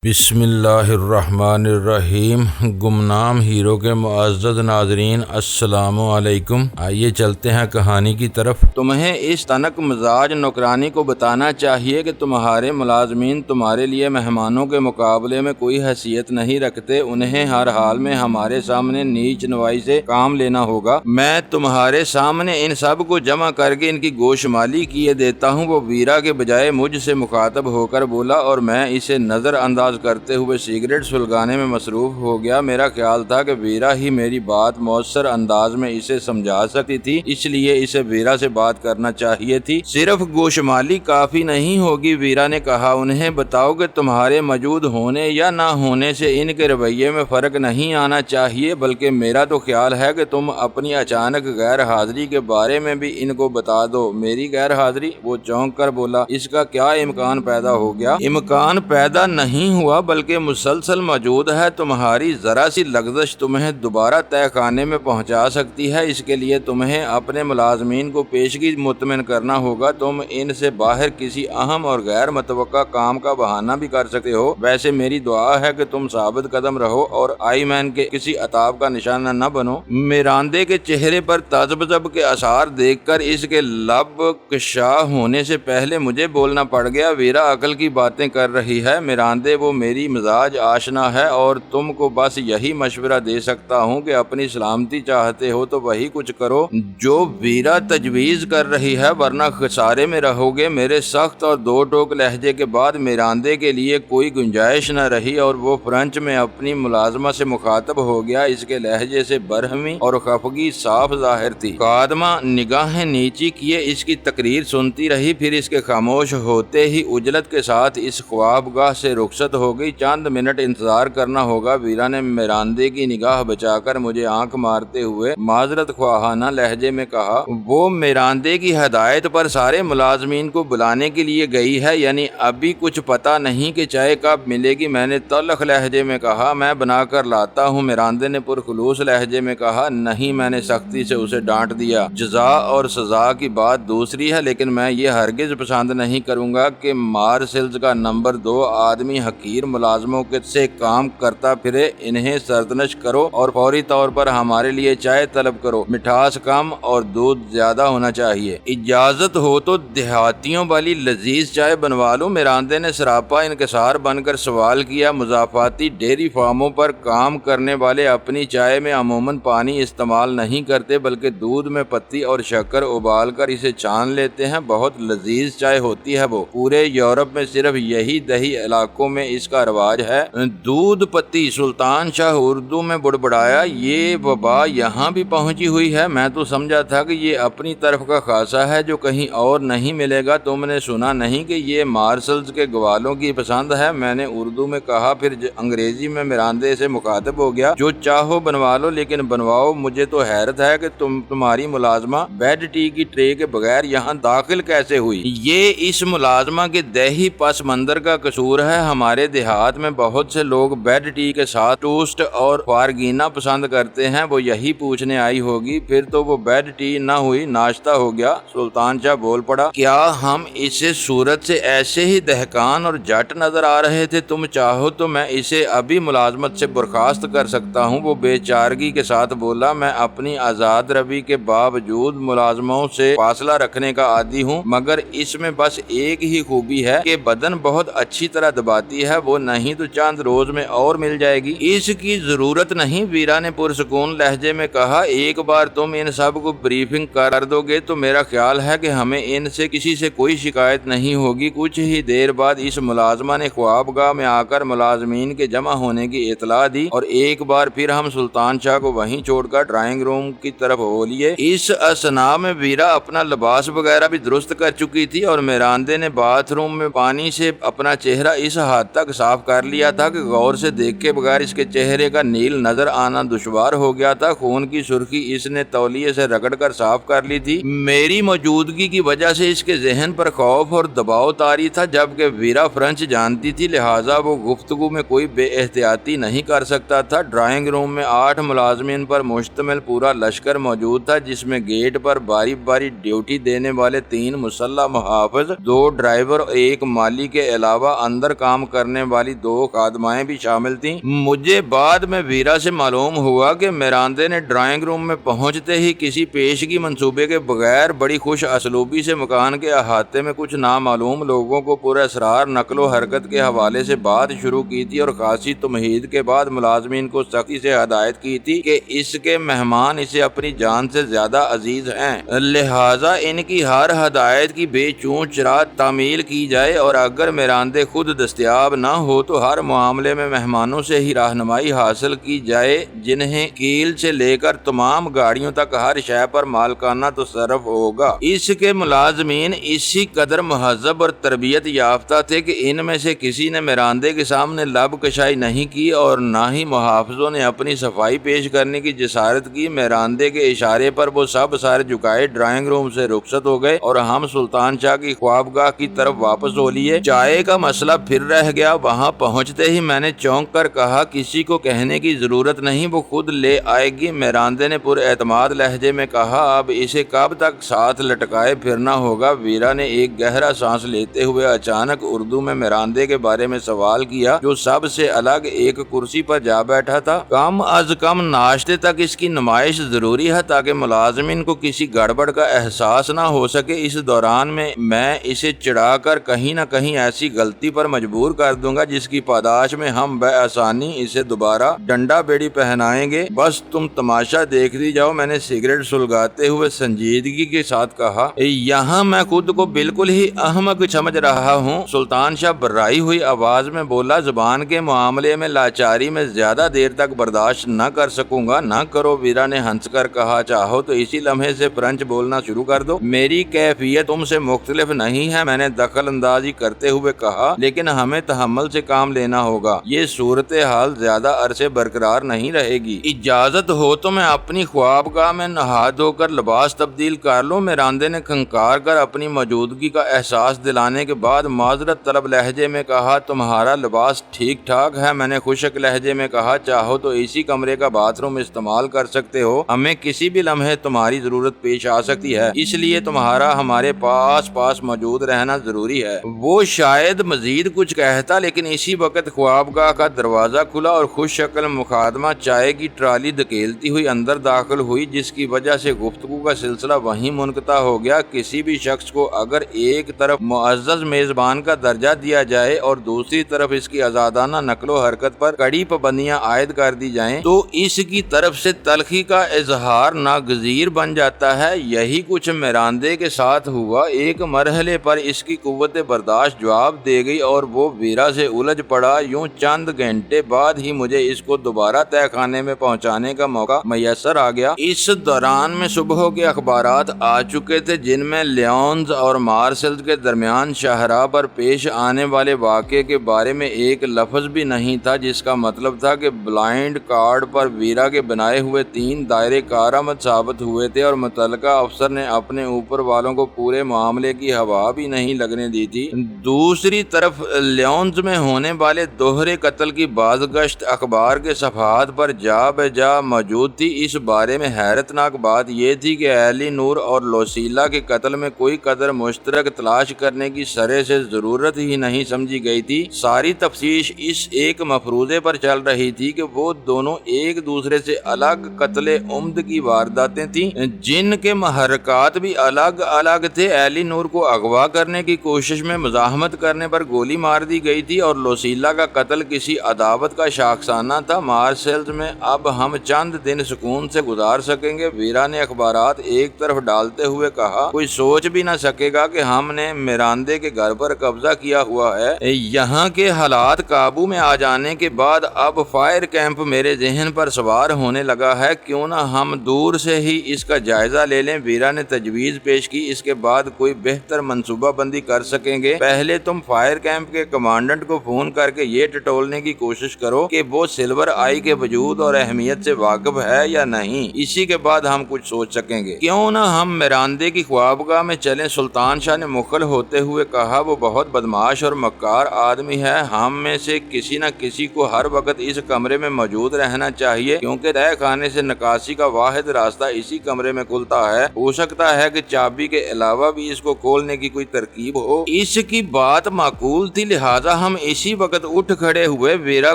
بسم اللہ الرحمن الرحیم۔ گمنام ہیرو کے معزز ناظرین السلام علیکم۔ آئیے چلتے ہیں کہانی کی طرف۔ تمہیں اس تنک مزاج نوکرانی کو بتانا چاہیے کہ تمہارے ملازمین تمہارے لیے مہمانوں کے مقابلے میں کوئی حیثیت نہیں رکھتے، انہیں ہر حال میں ہمارے سامنے نیچ نوائی سے کام لینا ہوگا۔ میں تمہارے سامنے ان سب کو جمع کر کے ان کی گوشمالی کیے دیتا ہوں۔ وہ ویرا کے بجائے مجھ سے مخاطب ہو کر بولا اور میں اسے نظر انداز کرتے ہوئے سگریٹ سلگانے میں مصروف ہو گیا۔ میرا خیال تھا کہ ویرا ہی میری بات مؤثر انداز میں اسے سمجھا سکتی تھی، اس لیے اسے ویرا سے بات کرنا چاہیے تھی، صرف گوشمالی کافی نہیں ہوگی۔ ویرا نے کہا، انہیں بتاؤ کہ تمہارے موجود ہونے یا نہ ہونے سے ان کے رویے میں فرق نہیں آنا چاہیے، بلکہ میرا تو خیال ہے کہ تم اپنی اچانک غیر حاضری کے بارے میں بھی ان کو بتا دو۔ میری غیر حاضری؟ وہ چونک کر بولا، اس کا کیا امکان پیدا ہو گیا؟ امکان پیدا نہیں ہوا بلکہ مسلسل موجود ہے۔ تمہاری ذرا سی لغزش تمہیں دوبارہ تہہ خانے میں پہنچا سکتی ہے، اس کے لیے تمہیں اپنے ملازمین کو پیشگی مطمئن کرنا ہوگا۔ تم ان سے باہر کسی اہم اور غیر متوقع کام کا بہانہ بھی کر سکتے ہو۔ ویسے میری دعا ہے کہ تم ثابت قدم رہو اور آئی مین کے کسی عتاب کا نشانہ نہ بنو۔ میراندے کے چہرے پر تذبذب کے آثار دیکھ کر اس کے لب کشا ہونے سے پہلے مجھے بولنا پڑ گیا۔ ویرا عقل کی باتیں کر رہی ہے میراندے، وہ میری مزاج آشنا ہے اور تم کو بس یہی مشورہ دے سکتا ہوں کہ اپنی سلامتی چاہتے ہو تو وہی کچھ کرو جو ویرا تجویز کر رہی ہے، ورنہ خسارے میں رہو گے۔ میرے سخت اور دو ٹوک لہجے کے بعد میراندے کے لیے کوئی گنجائش نہ رہی اور وہ فرانچ میں اپنی ملازمہ سے مخاطب ہو گیا۔ اس کے لہجے سے برہمی اور خفگی صاف ظاہر تھی۔ خادمہ نگاہیں نیچی کیے اس کی تقریر سنتی رہی، پھر اس کے خاموش ہوتے ہی عجلت کے ساتھ اس خوابگاہ سے رخصت ہو گئی۔ چند منٹ انتظار کرنا ہوگا۔ ویرا نے میراندے کی نگاہ بچا کر مجھے آنکھ مارتے ہوئے معذرت خواہانہ لہجے میں کہا، وہ میراندے کی ہدایت پر سارے ملازمین کو بلانے کے لیے گئی ہے، یعنی ابھی کچھ پتہ نہیں کہ چائے کب ملے گی؟ میں نے تلخ لہجے میں کہا، میں بنا کر لاتا ہوں۔ میراندے نے پرخلوص لہجے میں کہا، نہیں۔ میں نے سختی سے اسے ڈانٹ دیا، جزا اور سزا کی بات دوسری ہے، لیکن میں یہ ہرگز پسند نہیں کروں گا کہ مارسلز کا نمبر 2 آدمی حقیر ملازموں سے کام کرتا پھرے۔ انہیں سرزنش کرو اور فوری طور پر ہمارے لیے چائے طلب کرو۔ مٹھاس کم اور دودھ زیادہ ہونا چاہیے۔ اجازت ہو تو دیہاتیوں والی لذیذ چائے بنوا لو۔ میراندے نے سراپا انکسار بن کر سوال کیا۔ مضافاتی ڈیری فارموں پر کام کرنے والے اپنی چائے میں عموماً پانی استعمال نہیں کرتے، بلکہ دودھ میں پتی اور شکر ابال کر اسے چھان لیتے ہیں۔ بہت لذیذ چائے ہوتی ہے وہ۔ پورے یورپ میں صرف یہی دیہی علاقوں میں اس کا رواج ہے۔ دودھ پتی، سلطان شاہ اردو میں بڑبڑایا، یہ وبا یہاں بھی پہنچی ہوئی ہے؟ میں تو سمجھا تھا کہ یہ اپنی طرف کا خاصہ ہے جو کہیں اور نہیں ملے گا۔ تم نے سنا نہیں کہ یہ مارسلز کے گوالوں کی پسند ہے؟ میں نے اردو میں کہا، پھر انگریزی میں میراندے سے مخاطب ہو گیا، جو چاہو بنوا لو، لیکن بنواؤ۔ مجھے تو حیرت ہے کہ تمہاری ملازمہ بیڈ ٹی کی ٹرے کے بغیر یہاں داخل کیسے ہوئی؟ یہ اس ملازمہ کے دیہی پس منظر کا قصور ہے۔ ہمارے دیہات میں بہت سے لوگ بیڈ ٹی کے ساتھ ٹوسٹ اور فارگینا پسند کرتے ہیں۔ وہ یہی پوچھنے آئی ہوگی۔ پھر تو وہ بیڈ ٹی نہ ہوئی، ناشتہ ہو گیا۔ سلطان شاہ بول پڑا، کیا ہم اسے صورت سے ایسے ہی دہقان اور جٹ نظر آ رہے تھے؟ تم چاہو تو میں اسے ابھی ملازمت سے برخاست کر سکتا ہوں۔ وہ بے چارگی کے ساتھ بولا، میں اپنی آزاد روی کے باوجود ملازموں سے فاصلہ رکھنے کا عادی ہوں، مگر اس میں بس ایک ہی خوبی ہے کہ بدن بہت اچھی طرح دباتی ہے، وہ نہیں تو چند روز میں اور مل جائے گی۔ اس کی ضرورت نہیں، ویرا نے پرسکون لہجے میں کہا۔ ایک بار تم ان سب کو بریفنگ کر دو گے تو میرا خیال ہے کہ ہمیں ان سے کسی سے کوئی شکایت نہیں ہوگی۔ کچھ ہی دیر بعد اس ملازمہ نے خوابگاہ میں آ کر ملازمین کے جمع ہونے کی اطلاع دی اور ایک بار پھر ہم سلطان شاہ کو وہیں چھوڑ کر ڈرائنگ روم کی طرف ہو لیے۔ اس اثناء میں ویرا اپنا لباس وغیرہ بھی درست کر چکی تھی اور میراندے نے باتھ روم میں پانی سے اپنا چہرہ اس حد تک صاف کر لیا تھا کہ غور سے دیکھے بغیر اس کے چہرے کا نیل نظر آنا دشوار ہو گیا تھا۔ خون کی سرخی اس نے تولیے سے رگڑ کر صاف کر لی تھی۔ میری موجودگی کی وجہ سے اس کے ذہن پر خوف اور دباؤ طاری تھا، جبکہ ویرا فرانچ جانتی تھی، لہٰذا وہ گفتگو میں کوئی بے احتیاطی نہیں کر سکتا تھا۔ ڈرائنگ روم میں 8 ملازمین پر مشتمل پورا لشکر موجود تھا، جس میں گیٹ پر باری باری ڈیوٹی دینے والے 3 مسلح محافظ، 2 ڈرائیور اور 1 مالی کے علاوہ اندر کام کرنے کرنے والی 2 خادمائیں بھی شامل تھیں۔ مجھے بعد میں ویرا سے معلوم ہوا کہ میراندے نے ڈرائنگ روم میں پہنچتے ہی کسی پیشگی منصوبے کے بغیر بڑی خوش اسلوبی سے مکان کے احاطے میں کچھ نامعلوم لوگوں کو پر اسرار نقل و حرکت کے حوالے سے بات شروع کی تھی اور خاصی تمہید کے بعد ملازمین کو سختی سے ہدایت کی تھی کہ اس کے مہمان اسے اپنی جان سے زیادہ عزیز ہیں، لہٰذا ان کی ہر ہدایت کی بے چون چرا تعمیل کی جائے، اور اگر میراندے خود دستیاب نہ ہو تو ہر معاملے میں مہمانوں سے ہی رہنمائی حاصل کی جائے، جنہیں کیل سے لے کر تمام گاڑیوں تک ہر شے پر مالکانہ تصرف ہوگا۔ اس کے ملازمین اسی قدر مہذب اور تربیت یافتہ تھے کہ ان میں سے کسی نے میراندے کے سامنے لب کشائی نہیں کی اور نہ ہی محافظوں نے اپنی صفائی پیش کرنے کی جسارت کی۔ میراندے کے اشارے پر وہ سب سر جھکائے ڈرائنگ روم سے رخصت ہو گئے اور ہم سلطان شاہ کی خوابگاہ کی طرف واپس ہو لیے۔ چائے کا مسئلہ پھر رہ گیا۔ وہاں پہنچتے ہی میں نے چونک کر کہا، کسی کو کہنے کی ضرورت نہیں، وہ خود لے آئے گی۔ میراندے نے پر اعتماد لہجے میں کہا، اب اسے کب تک ساتھ لٹکائے پھرنا ہوگا؟ ویرا نے ایک گہرا سانس لیتے ہوئے اچانک اردو میں میراندے کے بارے میں سوال کیا، جو سب سے الگ ایک کرسی پر جا بیٹھا تھا۔ کم از کم ناشتے تک اس کی نمائش ضروری ہے تاکہ ملازمین کو کسی گڑبڑ کا احساس نہ ہو سکے۔ اس دوران میں اسے چڑھا کر کہیں نہ کہیں ایسی غلطی پر مجبور کر دوں گا جس کی پاداش میں ہم بے آسانی اسے دوبارہ ڈنڈا بیڑی پہنائیں گے۔ بس تم تماشا دیکھتی جاؤ، میں نے سگریٹ سلگاتے ہوئے سنجیدگی کے ساتھ کہا۔ یہاں میں خود کو بالکل ہی احمق سمجھ رہا ہوں۔ سلطان شاہ بررائی ہوئی آواز میں بولا، زبان کے معاملے میں لاچاری میں زیادہ دیر تک برداشت نہ کر سکوں گا۔ نہ کرو، ویرا نے ہنس کر کہا، چاہو تو اسی لمحے سے فرینچ بولنا شروع کر دو، میری کیفیت تم سے مختلف نہیں ہے، میں نے دخل اندازی کرتے ہوئے کہا، لیکن ہمیں تحمل سے کام لینا ہوگا، یہ صورتحال زیادہ عرصے برقرار نہیں رہے گی۔ اجازت ہو تو میں اپنی خوابگاہ میں نہا دھو کر لباس تبدیل کر لوں؟ میراندے نے کھنکار کر اپنی موجودگی کا احساس دلانے کے بعد معذرت طلب لہجے میں کہا، تمہارا لباس ٹھیک ٹھاک ہے۔ میں نے خشک لہجے میں کہا، چاہو تو اسی کمرے کا باتھ روم استعمال کر سکتے ہو، ہمیں کسی بھی لمحے تمہاری ضرورت پیش آ سکتی ہے، اس لیے تمہارا ہمارے پاس موجود رہنا ضروری ہے۔ وہ شاید مزید کچھ کہتا، لیکن اسی وقت خوابگاہ کا دروازہ کھلا اور خوش شکل مخادمہ چائے کی ٹرالی دھکیلتی ہوئی اندر داخل ہوئی، جس کی وجہ سے گفتگو کا سلسلہ وہیں منقطع ہو گیا۔ کسی بھی شخص کو اگر ایک طرف معزز میزبان کا درجہ دیا جائے اور دوسری طرف اس کی آزادانہ نقل و حرکت پر کڑی پابندیاں عائد کر دی جائیں تو اس کی طرف سے تلخی کا اظہار ناگزیر بن جاتا ہے۔ یہی کچھ میراندے کے ساتھ ہوا۔ ایک مرحلے پر اس کی قوت برداشت جواب دے گئی اور وہ ویرا سے الجھ پڑا۔ یوں چند گھنٹے بعد ہی مجھے اس کو دوبارہ تہہ خانے میں پہنچانے کا موقع میسر آ گیا۔ اس دوران میں صبح کے اخبارات آ چکے تھے جن میں لیونز اور مارسلز کے درمیان شاہراہ پر پیش آنے والے واقعے کے بارے میں ایک لفظ بھی نہیں تھا، جس کا مطلب تھا کہ بلائنڈ کارڈ پر ویرا کے بنائے ہوئے 3 دائرے کارآمد ثابت ہوئے تھے اور متعلقہ افسر نے اپنے اوپر والوں کو پورے معاملے کی ہوا بھی نہیں لگنے دی تھی۔ دوسری طرف لیونز میں ہونے والے دوہرے قتل کی بازگشت اخبار کے صفحات پر جا بجا موجود تھی۔ اس بارے میں حیرت ناک بات یہ تھی کہ ایلی نور اور لوسیلا کے قتل میں کوئی قدر مشترک تلاش کرنے کی سرے سے ضرورت ہی نہیں سمجھی گئی تھی۔ ساری تفتیش اس ایک مفروضے پر چل رہی تھی کہ وہ دونوں ایک دوسرے سے الگ قتل عمد کی وارداتیں تھیں جن کے محرکات بھی الگ الگ تھے۔ ایلی نور کو اغوا کرنے کی کوشش میں مزاحمت کرنے پر گولی مار دی گئی تھی اور لوسیلا کا قتل کسی عداوت کا شاخسانہ تھا۔ مارسلز میں اب ہم چند دن سکون سے گزار سکیں گے، ویرا نے اخبارات ایک طرف ڈالتے ہوئے کہا۔ کوئی سوچ بھی نہ سکے گا کہ ہم نے میراندے کے گھر پر قبضہ کیا ہوا ہے۔ یہاں کے حالات قابو میں آ جانے کے بعد اب فائر کیمپ میرے ذہن پر سوار ہونے لگا ہے، کیوں نہ ہم دور سے ہی اس کا جائزہ لے لیں؟ ویرا نے تجویز پیش کی، اس کے بعد کوئی بہتر منصوبہ بندی کر سکیں گے۔ پہلے تم فائر کیمپ کے کمانڈنٹ کو فون کر کے یہ ٹٹولنے کی کوشش کرو کہ وہ سلور آئی کے وجود اور اہمیت سے واقف ہے یا نہیں، اسی کے بعد ہم کچھ سوچ سکیں گے۔ کیوں نہ ہم میراندے کی خوابگاہ میں چلیں؟ سلطان شاہ نے مخل ہوتے ہوئے کہا، وہ بہت بدماش اور مکار آدمی ہے، ہم میں سے کسی نہ کسی کو ہر وقت اس کمرے میں موجود رہنا چاہیے، کیونکہ تہہ خانے سے نکاسی کا واحد راستہ اسی کمرے میں کھلتا ہے۔ ہو سکتا ہے کہ چابی کے علاوہ بھی اس کو کھولنے کی کوئی ترکیب ہو۔ اس کی بات معقول تھی، لہٰذا تاہم اسی وقت اٹھ کھڑے ہوئے ویرا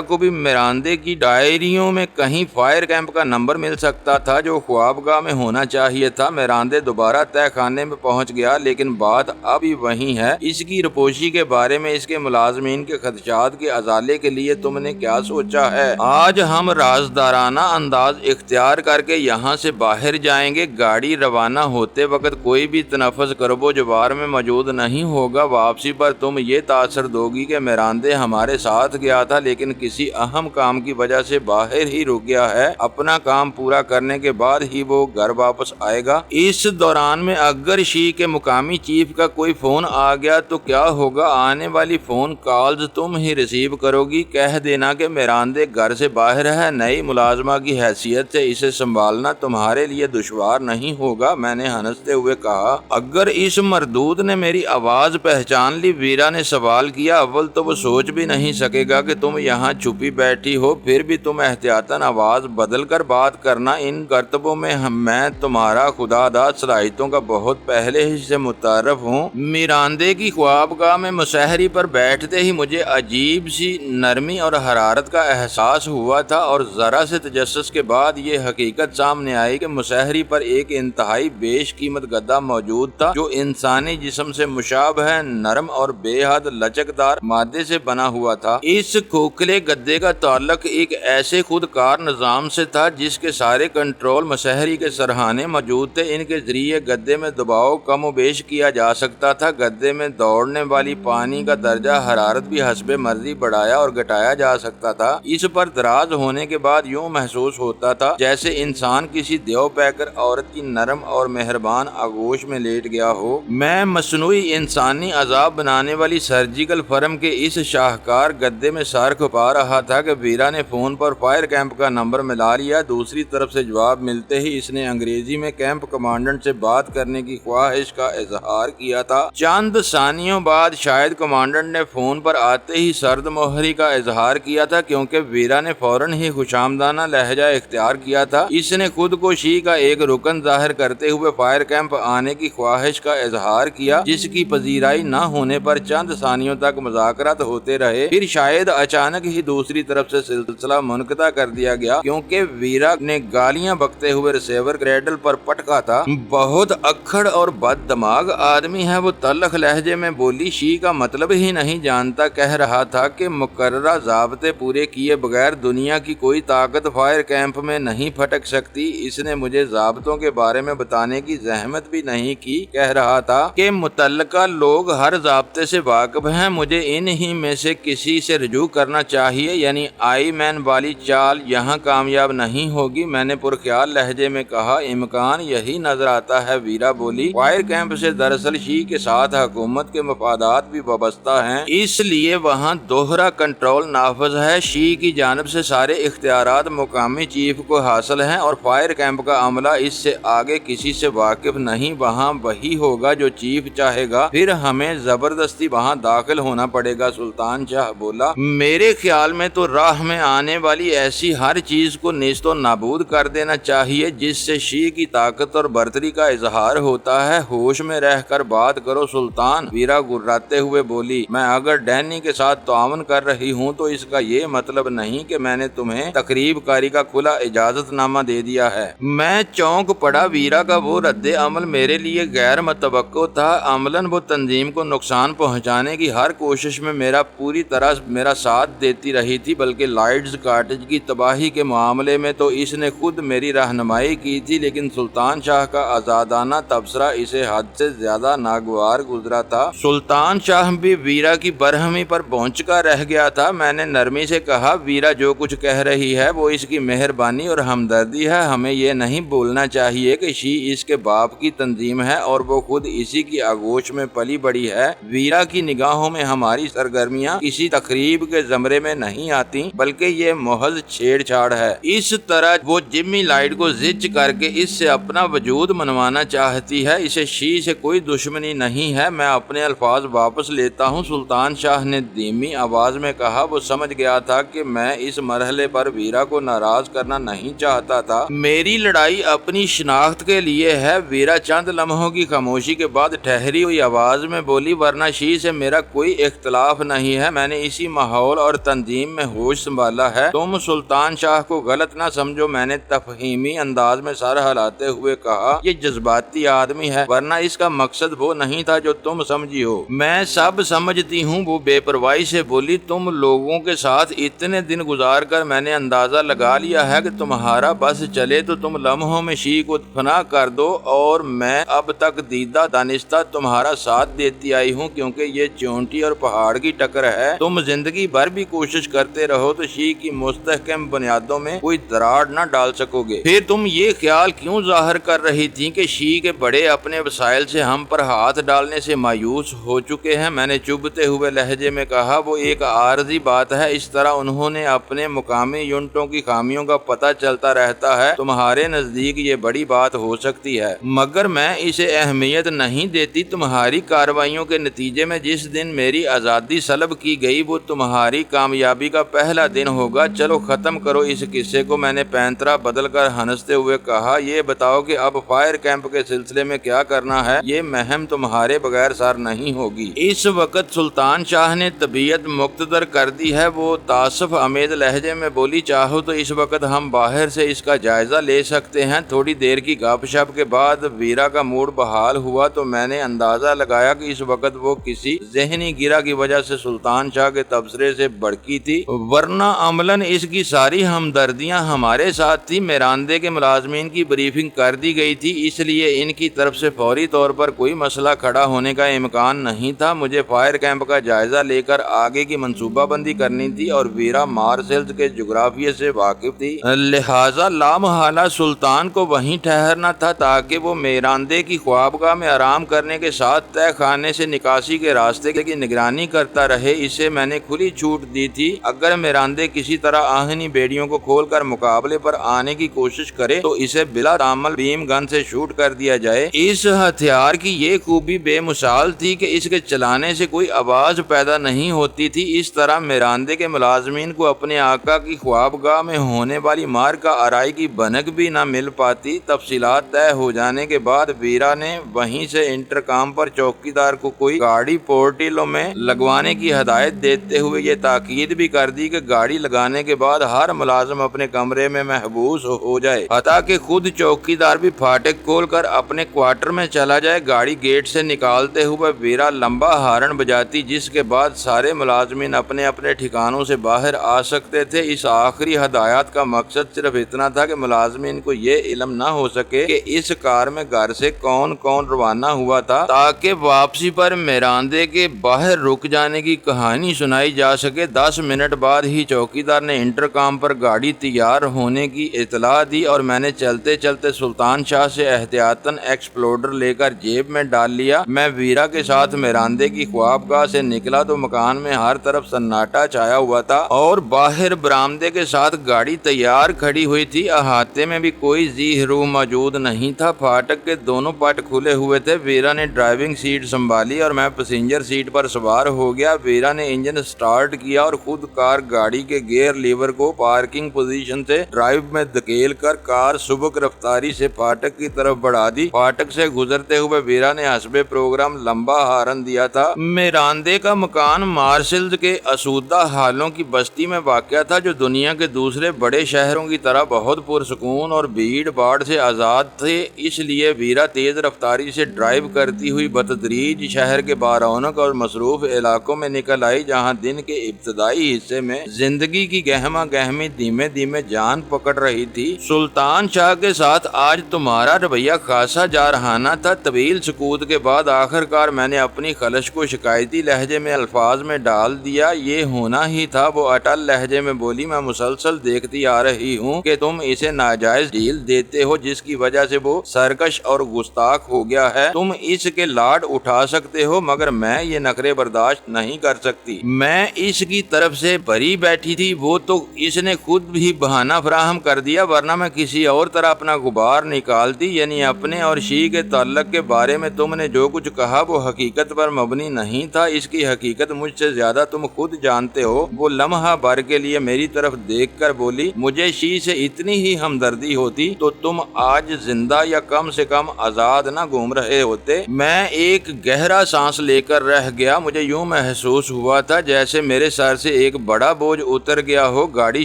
کو بھی میراندے کی ڈائریوں میں کہیں فائر کیمپ کا نمبر مل سکتا تھا جو خوابگاہ میں ہونا چاہیے تھا۔ میراندے دوبارہ تہہ خانے میں پہنچ گیا، لیکن بات ابھی وہی ہے۔ اس کی رپوشی کے بارے میں اس کے ملازمین کے خدشات کے ازالے کے لیے تم نے کیا سوچا ہے؟ آج ہم رازدارانہ انداز اختیار کر کے یہاں سے باہر جائیں گے۔ گاڑی روانہ ہوتے وقت کوئی بھی تنفس کرب و جوار میں موجود نہیں ہوگا۔ واپسی پر تم یہ تاثر دو گی کہ میراندے ہمارے ساتھ گیا تھا لیکن کسی اہم کام کی وجہ سے باہر ہی رک گیا ہے۔ اپنا کام پورا کرنے کے بعد ہی وہ گھر واپس آئے گا۔ اس دوران میں اگر شی کے مقامی چیف کا کوئی فون آ گیا تو کیا ہوگا؟ آنے والی فون کالز تم ہی ریسیو کرو گی۔ کہہ دینا کہ میراندے گھر سے باہر ہے۔ نئی ملازمہ کی حیثیت سے اسے سنبھالنا تمہارے لیے دشوار نہیں ہوگا، میں نے ہنستے ہوئے کہا۔ اگر اس مردود نے میری آواز پہچان لی، ویرا نے سوال کیا۔ اول تو وہ سوچ بھی نہیں سکے گا کہ تم یہاں چھپی بیٹھی ہو، پھر بھی تم احتیاطاً آواز بدل کر بات کرنا۔ ان کرتبوں میں میں تمہارا خدا داد صلاحیتوں کا بہت پہلے ہی سے متعارف ہوں۔ میراندے کی خوابگاہ میں مسحری پر بیٹھتے ہی مجھے عجیب سی نرمی اور حرارت کا احساس ہوا تھا، اور ذرا سے تجسس کے بعد یہ حقیقت سامنے آئی کہ مسحری پر ایک انتہائی بیش قیمت گدا موجود تھا جو انسانی جسم سے مشابہ نرم اور بے حد لچکدار مادے سے بنا ہوا تھا۔ اس کھوکھلے گدے کا تعلق ایک ایسے خودکار نظام سے تھا جس کے سارے کنٹرول مسحری کے سرہانے موجود تھے۔ ان کے ذریعے گدے میں دباؤ کم و بیش کیا جا سکتا تھا۔ گدے میں دوڑنے والی پانی کا درجہ حرارت بھی حسب مرضی بڑھایا اور گھٹایا جا سکتا تھا۔ اس پر دراز ہونے کے بعد یوں محسوس ہوتا تھا جیسے انسان کسی دیو پیکر عورت کی نرم اور مہربان آغوش میں لیٹ گیا ہو۔ میں مصنوعی انسانی عذاب بنانے والی سرجیکل فرم کے اس شاہکار گدے میں سر کھپا رہا تھا کہ ویرا نے فون پر فائر کیمپ کا نمبر ملا لیا۔ دوسری طرف سے جواب ملتے ہی اس نے انگریزی میں کیمپ کمانڈنٹ سے بات کرنے کی خواہش کا اظہار کیا تھا۔ چند ثانیوں بعد شاید کمانڈنٹ نے فون پر آتے ہی سرد موہری کا اظہار کیا تھا، کیونکہ ویرا نے فوراً ہی خوشامدانہ لہجہ اختیار کیا تھا۔ اس نے خود کو شی کا ایک رکن ظاہر کرتے ہوئے فائر کیمپ آنے کی خواہش کا اظہار کیا، جس کی پذیرائی نہ ہونے پر چند ثانیوں تک مذاکرات ہوتے رہے۔ پھر شاید اچانک ہی دوسری طرف سے سلسلہ منقطع کر دیا گیا، کیونکہ ویرا نے گالیاں بکتے ہوئے ریسیور کریڈل پر پٹکا تھا۔ بہت اکھڑ اور بد دماغ آدمی ہے وہ، تلخ لہجے میں بولی۔ شی کا مطلب ہی نہیں جانتا، کہہ رہا تھا کہ مقررہ ضابطے پورے کیے بغیر دنیا کی کوئی طاقت فائر کیمپ میں نہیں پھٹک سکتی۔ اس نے مجھے ضابطوں کے بارے میں بتانے کی زحمت بھی نہیں کی، کہہ رہا تھا کہ متعلقہ لوگ ہر ضابطے سے واقف ہیں، مجھے انہی میں سے کسی سے رجوع کرنا چاہیے، یعنی آئی مین والی چال یہاں کامیاب نہیں ہوگی۔ میں نے پرخیال لہجے میں کہا، امکان یہی نظر آتا ہے، ویرا بولی۔ فائر کیمپ سے دراصل شی کے ساتھ حکومت کے مفادات بھی وابستہ ہیں، اس لیے وہاں دوہرا کنٹرول نافذ ہے۔ شی کی جانب سے سارے اختیارات مقامی چیف کو حاصل ہیں اور فائر کیمپ کا عملہ اس سے آگے کسی سے واقف نہیں۔ وہاں وہی ہوگا جو چیف چاہے گا، پھر ہمیں زبردستی وہاں داخل ہونا پڑے گا۔ سلطان شاہ بولا، میرے خیال میں تو راہ میں آنے والی ایسی ہر چیز کو نیست و نابود کر دینا چاہیے جس سے شی کی طاقت اور برتری کا اظہار ہوتا ہے۔ ہوش میں رہ کر بات کرو سلطان، ویرا گراتے ہوئے بولی۔ میں اگر ڈینی کے ساتھ تعاون کر رہی ہوں تو اس کا یہ مطلب نہیں کہ میں نے تمہیں تقریب کاری کا کھلا اجازت نامہ دے دیا ہے۔ میں چونک پڑا۔ ویرا کا وہ رد عمل میرے لیے غیر متوقع تھا۔ عملاً وہ تنظیم کو نقصان پہنچانے کی ہر کوشش میں پوری طرح میرا ساتھ دیتی رہی تھی، بلکہ لائٹز کاٹیج کی تباہی کے معاملے میں تو اس نے خود میری رہنمائی کی تھی، لیکن سلطان شاہ کا آزادانہ تبصرہ اسے حد سے زیادہ ناگوار گزرا تھا۔ سلطان شاہ بھی ویرا کی برہمی پر بھونچکا رہ گیا تھا۔ میں نے نرمی سے کہا، ویرا جو کچھ کہہ رہی ہے وہ اس کی مہربانی اور ہمدردی ہے، ہمیں یہ نہیں بولنا چاہیے کہ شی اس کے باپ کی تنظیم ہے اور وہ خود اسی کی آغوش میں پلی بڑی ہے۔ ویرا کی نگاہوں میں ہماری سرگرمیاں کسی تقریب کے زمرے میں نہیں آتی، بلکہ یہ محض چھیڑ چھاڑ ہے۔ اس طرح وہ جمی لائٹ کو زچ کر کے اس سے اپنا وجود منوانا چاہتی ہے۔ اسے شی سے کوئی دشمنی نہیں ہے۔ میں اپنے الفاظ واپس لیتا ہوں، سلطان شاہ نے دھیمی آواز میں کہا۔ وہ سمجھ گیا تھا کہ میں اس مرحلے پر ویرا کو ناراض کرنا نہیں چاہتا تھا۔ میری لڑائی اپنی شناخت کے لیے ہے۔ ویرا چند لمحوں کی خاموشی کے بعد ٹھہری ہوئی آواز میں بولی، ورنہ شی سے میرا کوئی اختلاف صاف نہیں ہے، میں نے اسی ماحول اور تنظیم میں ہوش سنبھالا ہے۔ تم سلطان شاہ کو غلط نہ سمجھو، میں نے تفہیمی انداز میں سر ہلاتے ہوئے کہا، یہ جذباتی آدمی ہے، ورنہ اس کا مقصد وہ نہیں تھا جو تم سمجھی ہو۔ میں سب سمجھتی ہوں، وہ بے پرواہی سے بولی۔ تم لوگوں کے ساتھ اتنے دن گزار کر میں نے اندازہ لگا لیا ہے کہ تمہارا بس چلے تو تم لمحوں میں شی کو فنا کر دو، اور میں اب تک دیدہ دانستہ تمہارا ساتھ دیتی آئی ہوں، کیونکہ یہ چونٹی اور پہاڑ کی ٹکر ہے۔ تم زندگی بھر بھی کوشش کرتے رہو تو شی کی مستحکم بنیادوں میں کوئی دراڑ نہ ڈال سکو گے۔ پھر تم یہ خیال کیوں ظاہر کر رہی تھی کہ شی کے بڑے اپنے وسائل سے ہم پر ہاتھ ڈالنے سے مایوس ہو چکے ہیں؟ میں نے چبھتے ہوئے لہجے میں کہا، وہ ایک عارضی بات ہے، اس طرح انہوں نے اپنے مقامی یونٹوں کی خامیوں کا پتہ چلتا رہتا ہے۔ تمہارے نزدیک یہ بڑی بات ہو سکتی ہے، مگر میں اسے اہمیت نہیں دیتی۔ تمہاری کارروائیوں کے نتیجے میں جس دن میری آزادی سلب کی گئی وہ تمہاری کامیابی کا پہلا دن ہوگا۔ چلو ختم کرو اس قصے کو، میں نے پینترا بدل کر ہنستے ہوئے کہا۔ یہ بتاؤ کہ اب فائر کیمپ کے سلسلے میں کیا کرنا ہے؟ یہ مہم تمہارے بغیر سر نہیں ہوگی۔ اس وقت سلطان شاہ نے طبیعت مقتدر کر دی ہے، وہ تعصف آمیز لہجے میں بولی۔ چاہو تو اس وقت ہم باہر سے اس کا جائزہ لے سکتے ہیں۔ تھوڑی دیر کی گپ شپ کے بعد ویرا کا موڈ بحال ہوا تو میں نے اندازہ لگایا کہ اس وقت وہ کسی ذہنی گرہ کی وجہ سے سلطان شاہ کے تبصرے سے بھڑکی تھی، ورنہ عملاً اس کی ساری ہمدردیاں ہمارے ساتھ تھی۔ میراندے کے ملازمین کی بریفنگ کر دی گئی تھی، اس لیے ان کی طرف سے فوری طور پر کوئی مسئلہ کھڑا ہونے کا امکان نہیں تھا۔ مجھے فائر کیمپ کا جائزہ لے کر آگے کی منصوبہ بندی کرنی تھی، اور ویرا مارسلز کے جغرافیے سے واقف تھی، لہٰذا لامحالہ سلطان کو وہیں ٹھہرنا تھا تاکہ وہ میراندے کی خوابگاہ میں آرام کرنے کے ساتھ تہہ خانے سے نکاسی کے راستے کی نگرانی کرتا رہے۔ اسے میں نے کھلی چھوٹ دی تھی، اگر میراندے کسی طرح آہنی بیڑیوں کو کھول کر مقابلے پر آنے کی کوشش کرے تو اسے بلا تعمل بیم گن سے شوٹ کر دیا جائے۔ اس ہتھیار کی یہ خوبی بے مثال تھی کہ اس کے چلانے سے کوئی آواز پیدا نہیں ہوتی تھی۔ اس طرح میراندے کے ملازمین کو اپنے آقا کی خوابگاہ میں ہونے والی مار کا آرائی کی بھنک بھی نہ مل پاتی۔ تفصیلات طے ہو جانے کے بعد ویرا نے وہیں سے انٹرکام پر چوکیدار کو کوئی گاڑی پورٹیلو میں لگوانے کی ہدایت دیتے ہوئے یہ تاکید بھی کر دی کہ گاڑی لگانے کے بعد ہر ملازم اپنے کمرے میں محبوس ہو جائے، حتیٰ کہ خود چوکیدار بھی پھاٹک کھول کر اپنے کوارٹر میں چلا جائے۔ گاڑی گیٹ سے نکالتے ہوئے ویرا لمبا ہارن بجاتی، جس کے بعد سارے ملازمین اپنے اپنے ٹھکانوں سے باہر آ سکتے تھے۔ اس آخری ہدایات کا مقصد صرف اتنا تھا کہ ملازمین کو یہ علم نہ ہو سکے کہ اس کار میں گھر سے کون کون روانہ ہوا تھا، تاکہ واپسی پر میراندے کے باہر رک جانے کی کہانی سنائی جا سکے۔ 10 منٹ بعد ہی چوکیدار نے انٹرکام پر گاڑی تیار ہونے کی اطلاع دی، اور میں نے چلتے چلتے سلطان شاہ سے احتیاطاً ایکسپلوڈر لے کر جیب میں ڈال لیا۔ میں ویرا کے ساتھ میراندے کی خوابگاہ سے نکلا تو مکان میں ہر طرف سناٹا چھایا ہوا تھا، اور باہر برآمدے کے ساتھ گاڑی تیار کھڑی ہوئی تھی۔ احاطے میں بھی کوئی ذی روح موجود نہیں تھا۔ پھاٹک کے دونوں پٹ کھلے ہوئے تھے۔ ویرا نے ڈرائیونگ سیٹ سنبھالی اور میں پیسنجر سیٹ پر سوار ہو گیا۔ ویرا نے انجن سٹارٹ کیا اور خود کار گاڑی کے گیئر لیور کو پارکنگ پوزیشن سے ڈرائیو میں دھکیل کر کار سبک رفتاری سے پھاٹک کی طرف بڑھا دی۔ پھاٹک سے گزرتے ہوئے ویرا نے حسب پروگرام لمبا ہارن دیا تھا۔ میراندے کا مکان مارسلز کے آسودہ حالوں کی بستی میں واقع تھا، جو دنیا کے دوسرے بڑے شہروں کی طرح بہت پرسکون اور بھیڑ بھاڑ سے آزاد تھے۔ اس لیے ویرا تیز رفتاری سے ڈرائیو کرتی ہوئی بتدریج شہر کے بارونق اور مصروف علاقوں میں نکل آئی، جہاں دن کے ابتدائی حصے میں زندگی کی گہما گہمی دھیمے دھیمے جان پکڑ رہی تھی۔ سلطان شاہ کے ساتھ آج تمہارا رویہ خاصا جارحانہ تھا۔ طویل سکوت کے بعد آخر کار میں نے اپنی خلش کو شکایتی لہجے میں الفاظ میں ڈال دیا۔ یہ ہونا ہی تھا، وہ اٹل لہجے میں بولی۔ میں مسلسل دیکھتی آ رہی ہوں کہ تم اسے ناجائز ڈھیل دیتے ہو، جس کی وجہ سے وہ سرکش اور گستاخ ہو گیا ہے۔ تم اس کے لاڈ اٹھا سکتے ہو، مگر میں یہ نخرے برداشت نہیں کر سکتی۔ میں اس کی طرف سے بری بیٹھی تھی، وہ تو اس نے خود بھی بہانہ فراہم کر دیا، ورنہ میں کسی اور طرح اپنا غبار نکالتی۔ یعنی اپنے اور شی کے تعلق کے بارے میں تم نے جو کچھ کہا وہ حقیقت پر مبنی نہیں تھا۔ اس کی حقیقت مجھ سے زیادہ تم خود جانتے ہو۔ وہ لمحہ بھر کے لیے میری طرف دیکھ کر بولی، مجھے شی سے اتنی ہی ہمدردی ہوتی تو تم آج زندہ یا کم سے کم آزاد نہ گھوم رہے ہوتے۔ میں ایک گہرا سانس لے کر رہ گیا۔ مجھے یوں محسوس ہوا تھا جیسے میرے سر سے ایک بڑا بوجھ اتر گیا ہو۔ گاڑی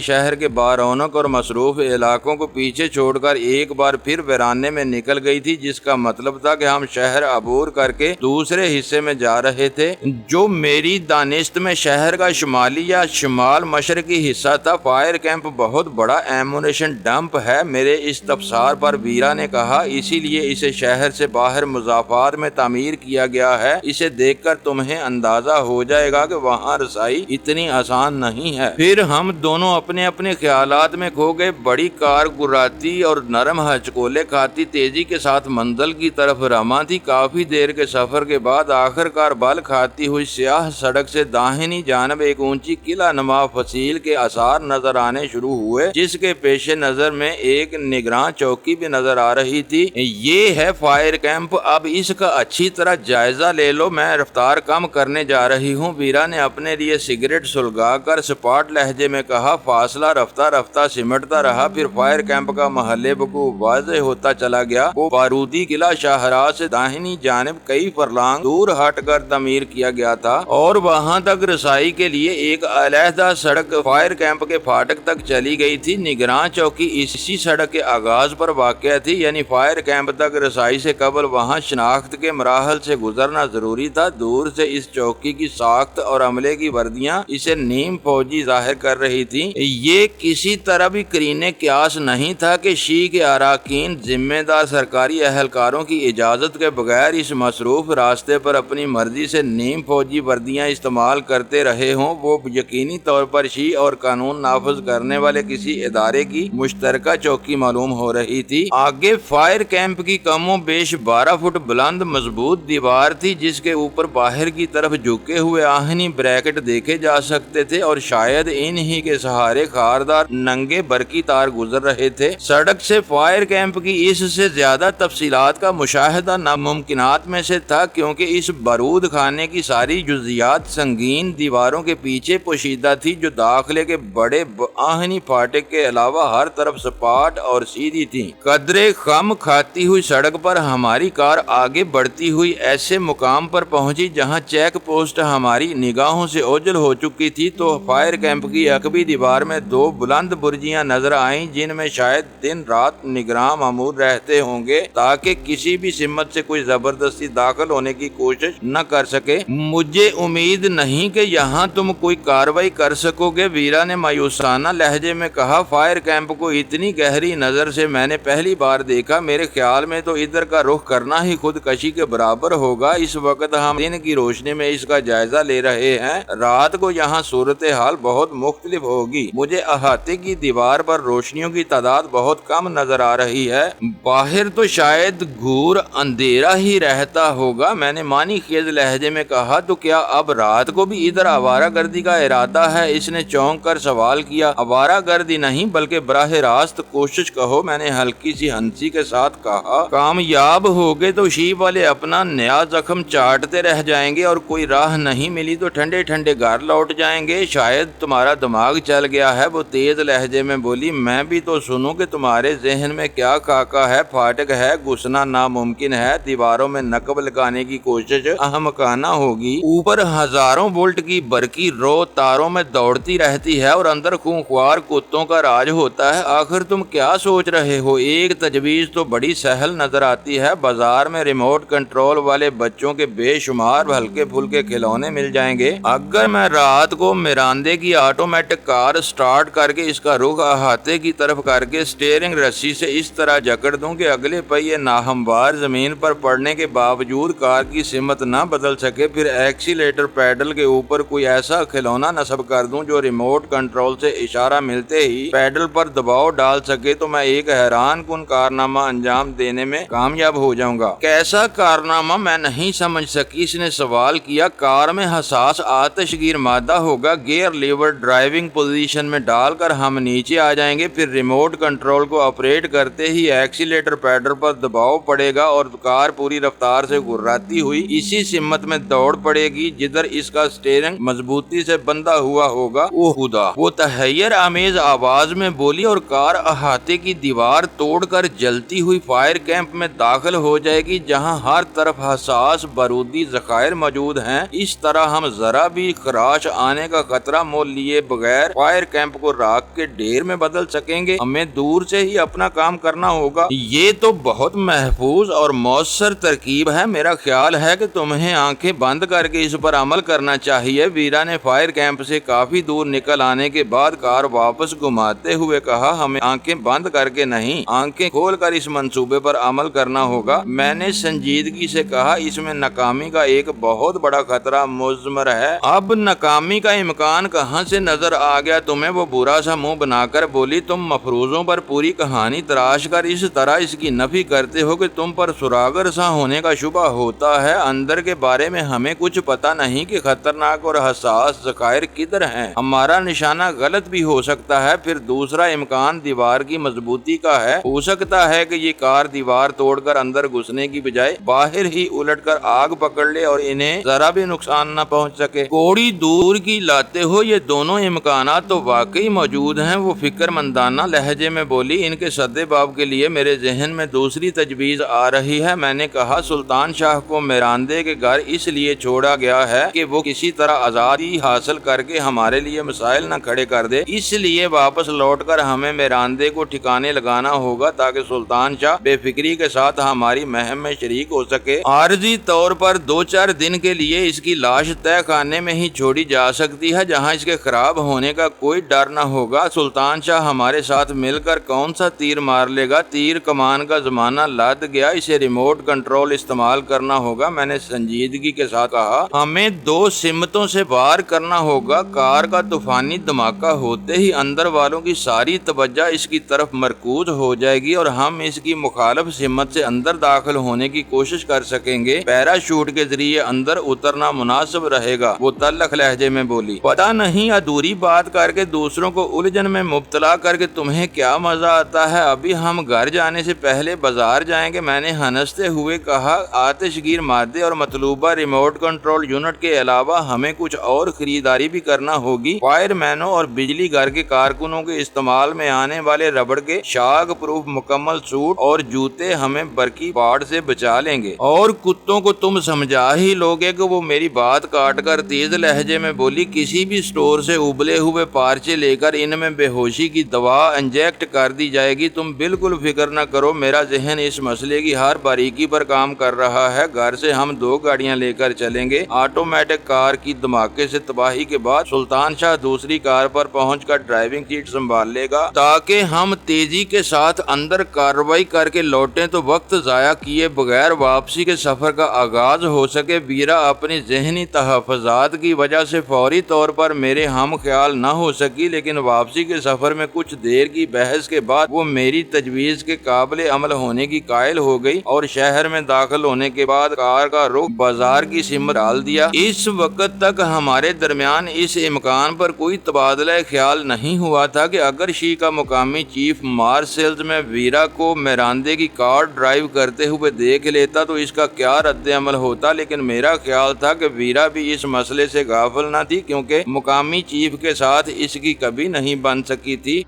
شہر کے بارونق اور مصروف علاقوں کو پیچھے چھوڑ کر ایک بار پھر ویرانے میں نکل گئی تھی، جس کا مطلب تھا کہ ہم شہر عبور کر کے دوسرے حصے میں جا رہے تھے، جو میری دانست میں شہر کا شمالی یا شمال مشرقی حصہ تھا۔ فائر کیمپ بہت بڑا ایمونیشن ڈمپ ہے، میرے استفسار پر ویرا نے کہا، اسی لیے اسے شہر سے باہر مضافات میں تعمیر کیا گیا ہے۔ اسے دیکھ کر تمہیں اندازہ ہو جائے گا کہ وہاں رسائی اتنی آسان نہیں ہے۔ پھر ہم دونوں اپنے اپنے خیالات میں کھو گئے۔ بڑی کار گراتی اور نرم ہچکولے کھاتی تیزی کے ساتھ منزل کی طرف رواں تھی۔ کافی دیر کے سفر کے بعد آخر کار بل کھاتی ہوئی سیاہ سڑک سے داہنی جانب ایک اونچی قلعہ نما فصیل کے آثار نظر آنے شروع ہوئے، جس کے پیش نظر میں ایک نگراں چوکی بھی نظر آ رہی تھی۔ یہ ہے فائر کیمپ، اب اس کا اچھی طرح جائزہ لے لو، میں رفتار کم کرنے جا رہی ہوں۔ ویرا نے اپنے لیے سگریٹ سلگا کر سپاٹ لہجے میں کہا۔ فاصلہ رفتہ رفتہ سمٹتا رہا، پھر فائر کیمپ کا محل وقوع واضح ہوتا چلا گیا۔ وہ بارودی قلعہ شاہراہ سے داہنی جانب کئی فرلانگ دور ہٹ کر تعمیر کیا گیا تھا، اور وہاں تک رسائی کے لیے ایک علیحدہ سڑک فائر کیمپ کے فاٹک تک چلی گئی تھی۔ نگراں چوکی اسی سڑک کے آغاز پر واقع تھی، یعنی فائر کیمپ تک رسائی سے قبل وہاں شناخت کے مراحل سے گزرنا ضروری تھا۔ دور سے اس چوکی کی ساخت اور عملے کی وردیاں اسے نیم فوجی ظاہر کر رہی تھی۔ یہ کسی طرح بھی قرینِ قیاس نہیں تھا کہ شی کے اراکین ذمہ دار سرکاری اہلکاروں کی اجازت کے بغیر اس مصروف راستے پر اپنی مرضی سے نیم فوجی وردیاں استعمال کرتے رہے ہوں۔ وہ یقینی طور پر شی اور قانون نافذ کرنے والے کسی ادارے کی مشترکہ چوکی معلوم ہو رہی تھی۔ آگے فائر کیمپ کی کم و بیش 12 فٹ بلند مضبوط دیوار تھی، جس کے اوپر باہر کی طرف جھکے ہوئے آہنی بریکٹ دیکھے جا سکتے تھے، اور شاید انہی کے سہارے خاردار ننگے برقی تار گزر رہے تھے۔ سڑک سے فائر کیمپ کی اس سے زیادہ تفصیلات کا مشاہدہ ناممکنات میں سے تھا، کیونکہ اس بارود خانے کی ساری جزیات سنگین دیواروں کے پیچھے پوشیدہ تھی، جو داخلے کے بڑے آہنی فاٹک کے علاوہ ہر طرف سپاٹ اور سیدھی تھی۔ قدرے خم کھاتی ہوئی سڑک پر ہماری کار آگے بڑھتی ہوئی ایسے مقام پر پہنچی جہاں چیک پوسٹ ہماری نگاہوں سے اوجھل ہو چکی تھی، تو فائر کیمپ کی عقبی دیوار میں 2 بلند برجیاں نظر آئیں، جن میں شاید دن رات نگراں مامور رہتے ہوں گے تاکہ کسی بھی سمت سے کوئی زبردستی داخل ہونے کی کوشش نہ کر سکے۔ مجھے امید نہیں کہ یہاں تم کوئی کاروائی کر سکو گے، ویرا نے مایوسانہ لہجے میں کہا۔ فائر کیمپ کو اتنی گہری نظر سے میں نے پہلی بار دیکھا، میرے خیال میں تو ادھر کا رخ کرنا ہی خودکشی کے برابر ہوگا۔ اس وقت ہم دن کی روشنی میں اس کا جائزہ لے رہے ہیں، رات کو یہاں صورتحال بہت مختلف ہوگی۔ مجھے احاطے کی دیوار پر روشنیوں کی تعداد بہت کم نظر آ رہی ہے، باہر تو شاید گھور اندھیرا ہی رہتا ہوگا، میں نے معنی خیز لہجے میں کہا۔ تو کیا اب رات کو بھی ادھر آوارہ گردی کا ارادہ ہے؟ اس نے چونک کر سوال کیا۔ آوارہ گردی نہیں بلکہ براہ راست کوشش کہو، میں نے ہلکی سی ہنسی کے ساتھ کہا۔ کامیاب ہوگے تو شیپ والے اپنا نیا زخم چاٹتے رہ جائیں گے، اور کوئی راہ نہیں ملی تو ٹھنڈے ٹھنڈے گھر لوٹ جائیں گے۔ شاید تمہارا دماغ چل گیا ہے، وہ تیز لہجے میں بولی۔ میں بھی تو سنوں کہ تمہارے ذہن میں کیا خاکہ ہے۔ فاٹک ہے، گھسنا ناممکن ہے، دیواروں میں نقب لگانے کی کوشش احمقانہ ہوگی، اوپر ہزاروں وولٹ کی برقی رو تاروں میں دوڑتی رہتی ہے، اور اندر خونخوار کتوں کا راج ہوتا ہے۔ آخر تم کیا سوچ رہے ہو؟ ایک تجویز تو بڑی سہل نظر آتی ہے، بازار میں ریموٹ کنٹرول والے بچوں کے بے شمار ہلکے پھلکے کھلونے مل جائیں گے۔ اگر میں رات کو میراندے کی آٹومیٹک کار سٹارٹ کر کے اس کا رخ احاطے کی طرف کر کے سٹیئرنگ رسی سے اس طرح جکڑ دوں کہ اگلے پہیے ناہموار زمین پر پڑنے کے باوجود کار کی سمت نہ بدل سکے، پھر ایکسیلیٹر پیڈل کے اوپر کوئی ایسا کھلونا نصب کر دوں جو ریموٹ کنٹرول سے اشارہ ملتے ہی پیڈل پر دباؤ ڈال سکے، تو میں ایک حیران کن کارنامہ انجام دینے میں کامیاب ہو جاؤں گا۔ کیسا کارنامہ؟ میں نہیں سمجھ سکی، اس نے سوال کیا۔ کار میں حساس آتش گیر مادہ ہوگا، گیئر لیور ڈرائیونگ پوزیشن میں ڈال کر ہم نیچے آ جائیں گے، پھر ریموٹ کنٹرول کو آپریٹ کرتے ہی ایکسیلیٹر پیڈل پر دباؤ پڑے گا اور کار پوری رفتار سے گھراتی ہوئی اسی سمت میں دوڑ پڑے گی جدھر اس کا سٹیئرنگ مضبوطی سے بندھا ہوا ہوگا۔ اوہ خدا! وہ تحیر آمیز آواز میں بولی، اور کار احاطے کی دیوار توڑ کر جلتی ہوئی فائر کیمپ میں داخل ہو جائے گی جہاں ہر طرف حساس بارودی ذخائر موجود ہیں۔ اس طرح ہم ذرا بھی خراش آنے کا خطرہ مول لیے بغیر فائر کیمپ کو راکھ کے ڈھیر میں بدل سکیں گے۔ ہمیں دور سے ہی اپنا کام کرنا ہوگا۔ یہ تو بہت محفوظ اور مؤثر ترکیب ہے، میرا خیال ہے کہ تمہیں آنکھیں بند کر کے اس پر عمل کرنا چاہیے۔ ویرا نے فائر کیمپ سے کافی دور نکل آنے کے بعد کار واپس گھماتے ہوئے کہا، ہمیں آنکھیں بند کر کے نہیں، آنکھیں کھول کر اس منصوبے پر عمل کرنا ہوگا۔ میں نے سنجیدگی سے کہا، اس میں ناکامی کا ایک بہت بڑا خطرہ مضمر ہے۔ اب ناکامی کا امکان کہاں سے نظر آ گیا تمہیں؟ وہ برا سا منہ بنا کر بولی، تم مفروضوں پر پوری کہانی تراش کر اس طرح اس کی نفی کرتے ہو کہ تم پر سراغر سا ہونے کا شبہ ہوتا ہے۔ اندر کے بارے میں ہمیں کچھ پتا نہیں کہ خطرناک اور حساس ذخائر کدھر ہیں۔ ہمارا نشانہ غلط بھی ہو سکتا ہے۔ پھر دوسرا امکان دیوار کی مضبوطی کا ہے۔ ہو سکتا ہے کہ یہ کار دیوار توڑ کر اندر گھسنے کی بجائے باہر ہی الٹ کر آگ پکڑ لے اور انہیں ذرا بھی نقصان نہ پہنچ سکے۔ کوڑی دور کی لاتے ہو، یہ دونوں امکانات تو واقعی موجود ہیں، وہ فکر مندانہ لہجے میں بولی۔ ان کے سدے باب کے لیے میرے ذہن میں دوسری تجویز آ رہی ہے۔ میں نے کہا، سلطان شاہ کو میراندے کے گھر اس لیے چھوڑا گیا ہے کہ وہ کسی طرح آزادی حاصل کر کے ہمارے لیے مسائل نہ کھڑے کر دے، اس لیے واپس لوٹ کر ہمیں میراندے کو ٹھکانے لگانا ہوگا تاکہ سلطان شاہ بے فکری کے ساتھ ہماری مہم میں شریک ہو سکے۔ عارضی طور پر 2-4 دن کے لیے اس کی لاش تہہ خانے میں ہی چھوڑی جا سکتی ہے جہاں اس کے خراب ہونے کا کوئی ڈر نہ ہوگا۔ سلطان شاہ ہمارے ساتھ مل کر کون سا تیر مار لے گا؟ تیر کمان کا زمانہ لد گیا، اسے ریموٹ کنٹرول استعمال کرنا ہوگا۔ میں نے سنجیدگی کے ساتھ کہا، ہمیں 2 سمتوں سے وار کرنا ہوگا۔ کار کا طوفانی دھماکہ ہوتے ہی اندر والوں کی ساری توجہ اس کی طرف مرکوز ہو جائے گی اور ہم اس کی مخالف سمت سے اندر داخل ہونے کی کوشش کر سکیں گے۔ پیراشوٹ کے ذریعے اندر اترنا مناسب رہے گا، وہ تلخ لہجے میں بولی۔ پتہ نہیں ادھوری بات کر کے دوسروں کو الجھن میں مبتلا کر کے تمہیں کیا مزہ آتا ہے؟ ابھی ہم گھر جانے سے پہلے بازار جائیں گے، میں نے ہنستے ہوئے کہا۔ آتش گیر مادے اور مطلوبہ ریموٹ کنٹرول یونٹ کے علاوہ ہمیں کچھ اور خریداری بھی کرنا ہوگی۔ فائر مینوں اور بجلی گھر کے کارکنوں کے استعمال میں آنے والے ربڑ کے شاک پروف مکمل سوٹ اور جوتے ہمیں برقی باڑ سے بچا لیں گے۔ اور کتوں کو تم سمجھا ہی لوگے کہ وہ میری بات کاٹ کر تیز لہجے میں بولی، کسی بھی سٹور سے ابلے ہوئے پارچے لے کر ان میں بے ہوشی کی دوا انجیکٹ کر دی جائے گی۔ تم بالکل فکر نہ کرو، میرا ذہن اس مسئلے کی ہر باریکی پر کام کر رہا ہے۔ گھر سے ہم 2 گاڑیاں لے کر چلیں گے۔ آٹومیٹک کار کی دھماکے سے تباہی کے بعد سلطان شاہ دوسری کار پر پہنچ کر ڈرائیونگ سیٹ سنبھال لے گا تاکہ ہم تیزی کے ساتھ اندر کارروائی کر کے لوٹیں تو وقت ضائع کیے بغیر واپسی کے سفر کا آغاز ہو سکے۔ ویرا اپنی ذہنی تحفظات کی وجہ سے فوری طور پر میرے ہم خیال نہ ہو سکی، لیکن واپسی کے سفر میں کچھ دیر کی بحث کے بعد وہ میری تجویز کے قابل عمل ہونے کی قائل ہو گئی اور شہر میں داخل ہونے کے بعد کار کا رخ بازار کی سمت ڈال دیا۔ اس وقت تک ہمارے درمیان اس امکان پر کوئی تبادلہ خیال نہیں ہوا تھا کہ اگر شی کا مقامی چیف مارشلز میں ویرا کو میراندے کی کار ڈرائیو کرتے ہوئے دیکھ لیتا تو اس کا کیا رد عمل ہوتا، لیکن میرا خیال تھا کہ ویرا بھی اس مسئلے سے غافل نہ تھی کیونکہ مقامی چیف کے ساتھ اس کی کبھی نہیں بن سکی تھی۔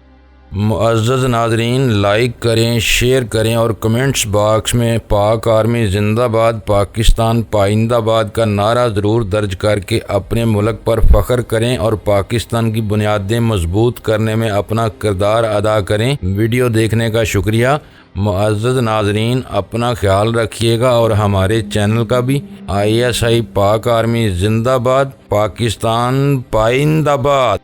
معزز ناظرین، لائک کریں، شیئر کریں اور کمنٹس باکس میں پاک آرمی زندہ باد، پاکستان پائندہ باد کا نعرہ ضرور درج کر کے اپنے ملک پر فخر کریں اور پاکستان کی بنیادیں مضبوط کرنے میں اپنا کردار ادا کریں۔ ویڈیو دیکھنے کا شکریہ۔ معزز ناظرین، اپنا خیال رکھیے گا اور ہمارے چینل کا بھی۔ ISI پاک آرمی زندہ باد، پاکستان پائندہ باد۔